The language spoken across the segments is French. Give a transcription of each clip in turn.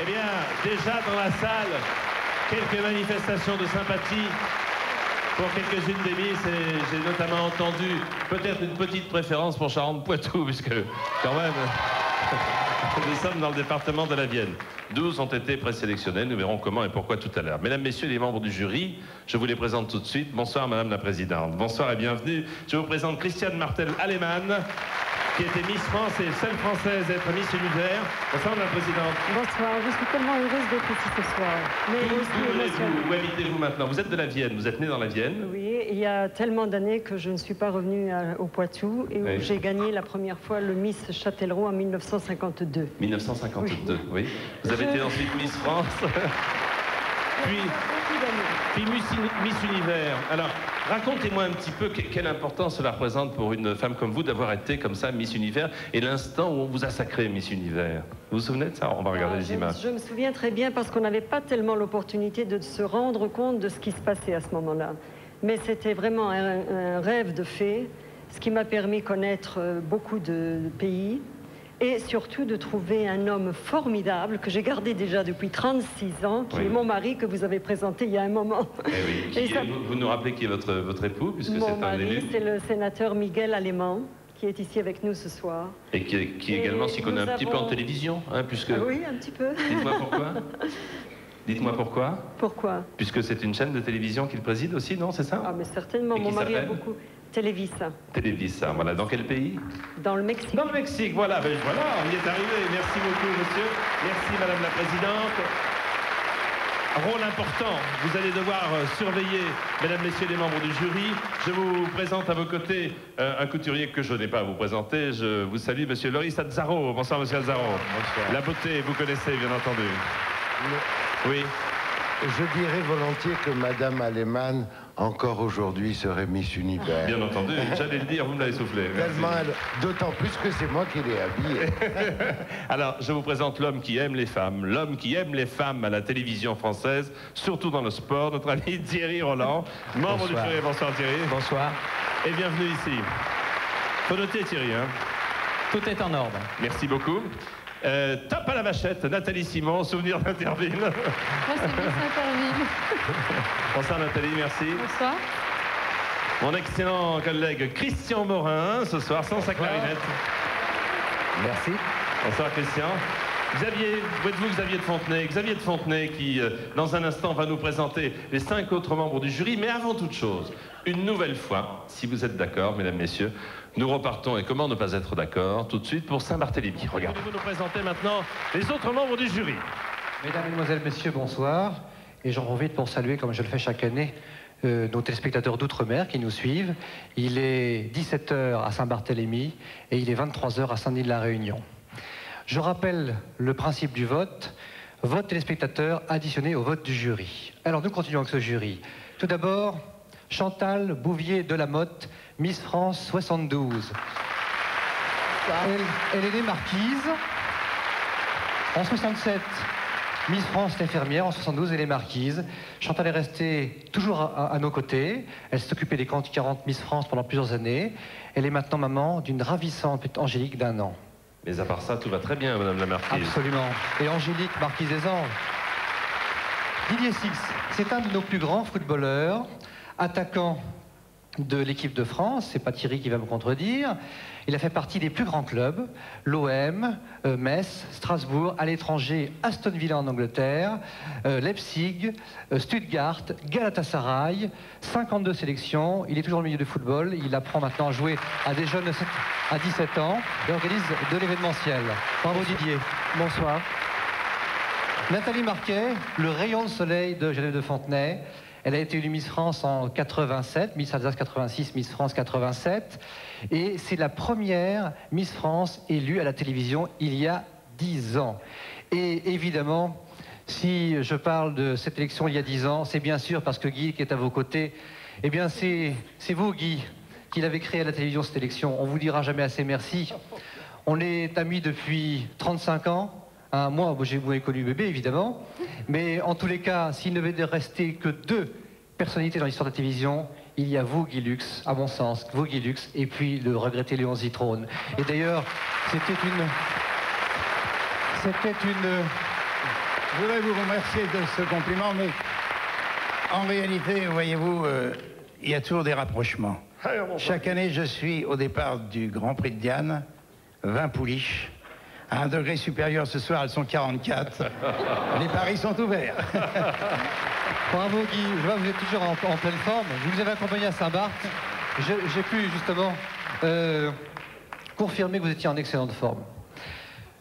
Eh bien, déjà dans la salle, quelques manifestations de sympathie pour quelques-unes des Miss, et j'ai notamment entendu peut-être une petite préférence pour Charentes-Poitou, puisque quand même, nous sommes dans le département de la Vienne. 12 ont été présélectionnés, nous verrons comment et pourquoi tout à l'heure. Mesdames, Messieurs les membres du jury, je vous les présente tout de suite. Bonsoir Madame la Présidente. Bonsoir et bienvenue. Je vous présente Christiane Martel-Alemann, qui était Miss France et seule Française à être Miss Univers. Bonsoir Madame la Présidente. Bonsoir, je suis tellement heureuse d'être ici ce soir. Où habitez-vous maintenant? Vous êtes de la Vienne, vous êtes née dans la Vienne? Oui, il y a tellement d'années que je ne suis pas revenue au Poitou et où Oui. j'ai gagné la première fois le Miss Châtellerault en 1952. 1952, oui. Vous avez été ensuite Miss France, puis Miss Univers. Alors, racontez-moi un petit peu quelle importance cela représente pour une femme comme vous d'avoir été comme ça Miss Univers et l'instant où on vous a sacré Miss Univers. Vous vous souvenez de ça? On va regarder les images. Je me souviens très bien parce qu'on n'avait pas tellement l'opportunité de se rendre compte de ce qui se passait à ce moment-là. Mais c'était vraiment un rêve de fée, ce qui m'a permis de connaître beaucoup de pays et surtout de trouver un homme formidable que j'ai gardé déjà depuis 36 ans, qui est mon mari, que vous avez présenté il y a un moment. Eh oui. Vous nous rappelez qui est votre époux, puisque c'est un élu. C'est le sénateur Miguel Alemann, qui est ici avec nous ce soir. Et qui également s'y connaît un petit peu en télévision, hein, puisque... Ah oui, un petit peu. Dites-moi pourquoi. Dites-moi pourquoi. Pourquoi? Puisque c'est une chaîne de télévision qu'il préside aussi, non? C'est ça? Ah, mais certainement. Mon mari a beaucoup... Télévisa. Télévisa, voilà. Dans quel pays? Dans le Mexique. Dans le Mexique, voilà. Ben, voilà, on y est arrivé. Merci beaucoup, monsieur. Merci, Madame la Présidente. Rôle important, vous allez devoir surveiller, mesdames, messieurs les membres du jury. Je vous présente à vos côtés un couturier que je n'ai pas à vous présenter. Je vous salue, monsieur Loris Azzaro. Bonsoir, monsieur Azzaro. Bonsoir. La beauté, vous connaissez, bien entendu. Oui. Je dirais volontiers que Madame Alemann, encore aujourd'hui, serait Miss Univers. Bien entendu, j'allais le dire, vous me l'avez soufflé. D'autant plus que c'est moi qui l'ai habillée. Alors, je vous présente l'homme qui aime les femmes à la télévision française, surtout dans le sport, notre ami Thierry Roland, membre du jury. Bonsoir Thierry. Bonsoir. Et bienvenue ici. Faut noter Thierry, hein. Tout est en ordre. Merci beaucoup. Top à la vachette, Nathalie Simon, souvenir d'Interville. Moi, c'est Miss Interville. Bonsoir Nathalie, merci. Bonsoir. Mon excellent collègue Christian Morin, ce soir, sans sa clarinette. Merci. Bonsoir Christian. Xavier, où êtes-vous Xavier de Fontenay? Xavier de Fontenay qui, dans un instant, va nous présenter les 5 autres membres du jury. Mais avant toute chose, une nouvelle fois, si vous êtes d'accord, mesdames, messieurs, nous repartons, et comment ne pas être d'accord, tout de suite pour Saint-Barthélemy. Regardez. Vous nous présenter maintenant les autres membres du jury. Mesdames, Mesdemoiselles, Messieurs, bonsoir. Et j'en profite pour saluer, comme je le fais chaque année, nos téléspectateurs d'outre-mer qui nous suivent. Il est 17h à Saint-Barthélemy et il est 23h à Saint-Denis-de-la-Réunion. Je rappelle le principe du vote. Vote téléspectateur additionné au vote du jury. Alors nous continuons avec ce jury. Tout d'abord, Chantal Bouvier de la Motte, Miss France 72. Elle est née marquise. En 67, Miss France l'infirmière. En 72, elle est marquise. Chantal est restée toujours à nos côtés. Elle s'est occupée des 40 Miss France pendant plusieurs années. Elle est maintenant maman d'une ravissante petite Angélique d'1 an. Mais à part ça, tout va très bien, Madame la Marquise. Absolument. Et Angélique, Marquise des Anges. Didier Six, c'est un de nos plus grands footballeurs, attaquant de l'équipe de France. C'est pas Thierry qui va me contredire. Il a fait partie des plus grands clubs, l'OM, Metz, Strasbourg, à l'étranger, Aston Villa en Angleterre, Leipzig, Stuttgart, Galatasaray, 52 sélections. Il est toujours au milieu du football. Il apprend maintenant à jouer à des jeunes à 17 ans et organise de l'événementiel. Bravo Didier. Bonsoir. Nathalie Marquet, le rayon de soleil de Geneviève de Fontenay. Elle a été élue Miss France en 87, Miss Alsace 86, Miss France 87. Et c'est la première Miss France élue à la télévision il y a 10 ans. Et évidemment, si je parle de cette élection il y a 10 ans, c'est bien sûr parce que Guy, qui est à vos côtés, eh bien c'est vous, Guy, qui l'avez créé à la télévision, cette élection. On vous dira jamais assez merci. On est amis depuis 35 ans. Moi, j'ai connu bébé, évidemment. Mais en tous les cas, s'il ne devait rester que 2 personnalités dans l'histoire de la télévision, il y a vous, Guy Lux, à mon sens, vous, Guy Lux, et puis le regretté Léon Zitrone. Et d'ailleurs, c'était une Je voudrais vous remercier de ce compliment, mais en réalité, voyez-vous, il y a toujours des rapprochements. Chaque année, je suis au départ du Grand Prix de Diane, 20 pouliches. À un degré supérieur ce soir, elles sont 44. Les paris sont ouverts. Bravo Guy, je vois que vous êtes toujours en pleine forme. Je vous avais accompagné à Saint-Barth. J'ai pu justement confirmer que vous étiez en excellente forme.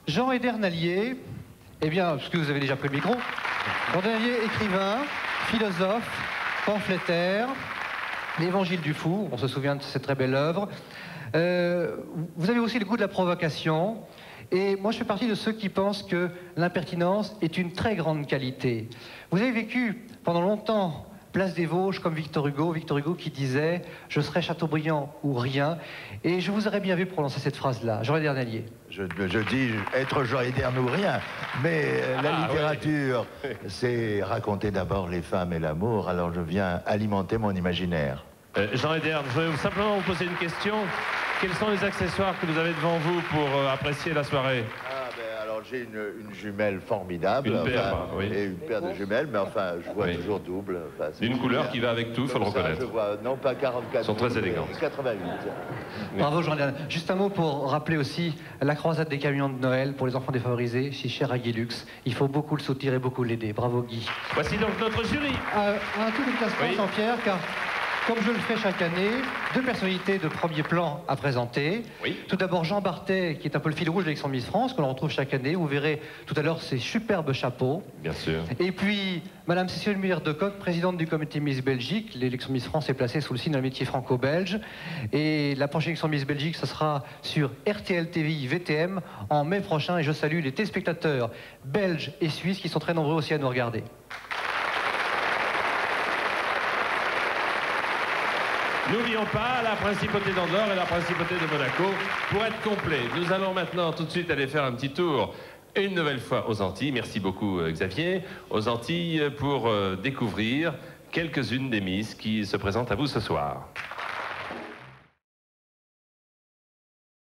Jean Edernalier, eh bien, parce que vous avez déjà pris le micro, Jean Edernalier, écrivain, philosophe, pamphlétaire, l'Évangile du fou, on se souvient de cette très belle œuvre. Vous avez aussi le goût de la provocation. Et moi, je fais partie de ceux qui pensent que l'impertinence est une très grande qualité. Vous avez vécu pendant longtemps place des Vosges comme Victor Hugo qui disait « Je serai Chateaubriand ou rien ». Et je vous aurais bien vu prononcer cette phrase-là, Jean Edernalier. Je dis être Jean Edern ou rien, mais la littérature, c'est raconter d'abord les femmes et l'amour, alors je viens alimenter mon imaginaire. Jean Edern, je vais simplement vous poser une question. Quels sont les accessoires que vous avez devant vous pour apprécier la soirée? Alors j'ai une jumelle formidable. Une paire, oui. Et une paire de jumelles, mais enfin je vois toujours double. Enfin, d'une couleur qui va avec tout, il faut le reconnaître. Je vois, non pas 44. Ils sont très élégantes. 88. Bravo Jean Edern. Juste un mot pour rappeler aussi la croisade des camions de Noël pour les enfants défavorisés, si cher à Guy Lux. Il faut beaucoup le soutenir et beaucoup l'aider. Bravo Guy. Voici donc notre jury. Un tout de classement, Oui. Jean-Pierre, car comme je le fais chaque année, deux personnalités de premier plan à présenter. Oui. Tout d'abord Jean Barthès, qui est un peu le fil rouge de l'élection Miss France, que l'on retrouve chaque année. Vous verrez tout à l'heure ses superbes chapeaux. Bien sûr. Et puis Madame Cécile Muller-de-Coq, présidente du comité Miss Belgique. L'élection Miss France est placée sous le signe d'un métier franco-belge. Et la prochaine élection Miss Belgique, ce sera sur RTL TVI VTM en mai prochain. Et je salue les téléspectateurs belges et suisses qui sont très nombreux aussi à nous regarder. N'oublions pas la principauté d'Andorre et la principauté de Monaco. Pour être complet, nous allons maintenant tout de suite aller faire un petit tour, une nouvelle fois aux Antilles. Merci beaucoup Xavier. Aux Antilles pour découvrir quelques-unes des Miss qui se présentent à vous ce soir.